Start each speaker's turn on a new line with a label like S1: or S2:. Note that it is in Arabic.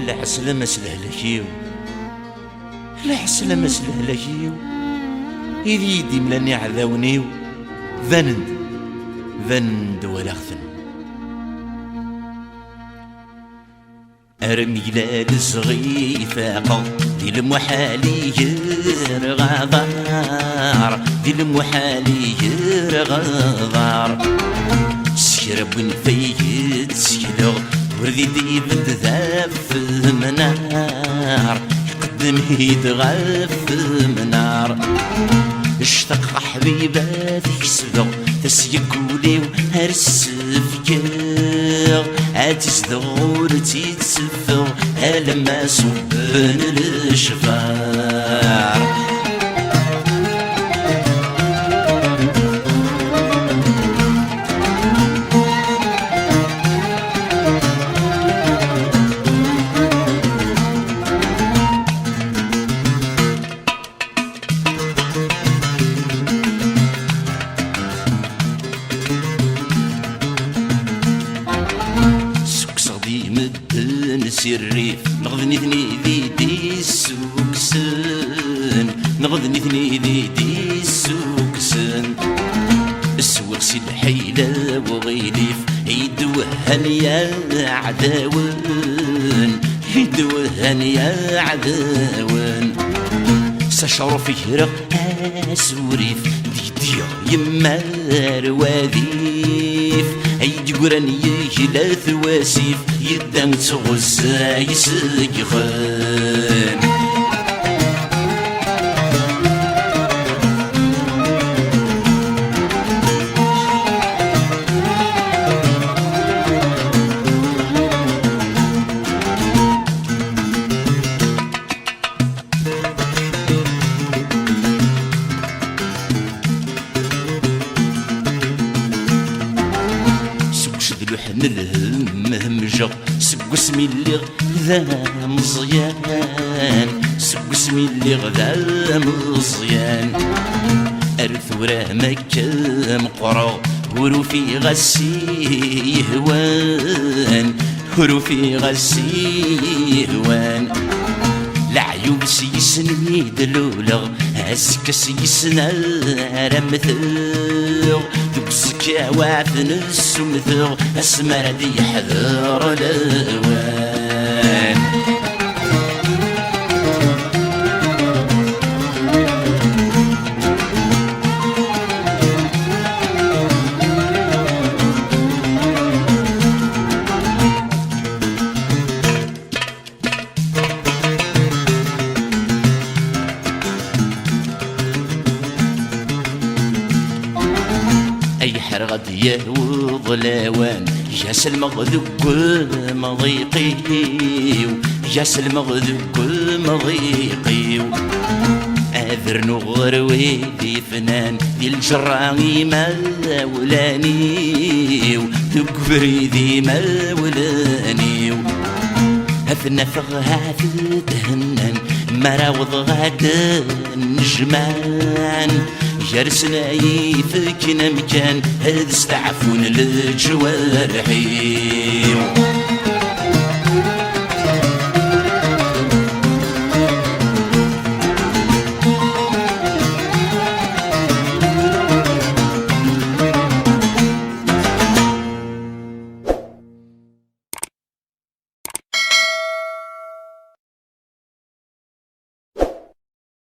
S1: العسلامة سلهلكيو العسلامة سلهلكيو إذ يدي ملاني عذاونيو ذنند ولا خثن أرميلال صغيفة دي المحالي غضار دي المحالي غضار سكرب نفيد سكلو وردي دي بتذاف منار يقدم يتغاف منار اشتاق حبيباتك سدو تسيقولي وهرس فكاغ عاتس دغور تيتسفغ هلما صبن الشفار الريف نغضني ثني دي السوكسن نغضني ثني دي السوكسن السوق سي الحيلة وغيليف يدوهن يا عداون يدوهن يا عداون سشعر فكرة سوريف ديديا يما رواديف أي قران يجي ثواسيف يدان تغزى يسقخن همجة سق اسمي اللي غدا مزيان سق اسمي اللي غدا مزيان أرثورة مكة مقرى هروفي غسي يهوان هروفي غسي يهوان العيوب سيسني دلولغ هسك سيسنا رمثلغ دبسك وعثن السمثغ اسمر دي حذر الأوان حرغد يهوض لاوان جاس المغذب مضيقيو جاس المغذب مضيقيو اذر نغر ويدي فنان دي الجرعي ما ولانيو تكفري ذي ما ولانيو هثنا فغهات تهنن مراوض غادا نجمان جرسنا يفكنا مكان هذا استعفون الجوارحين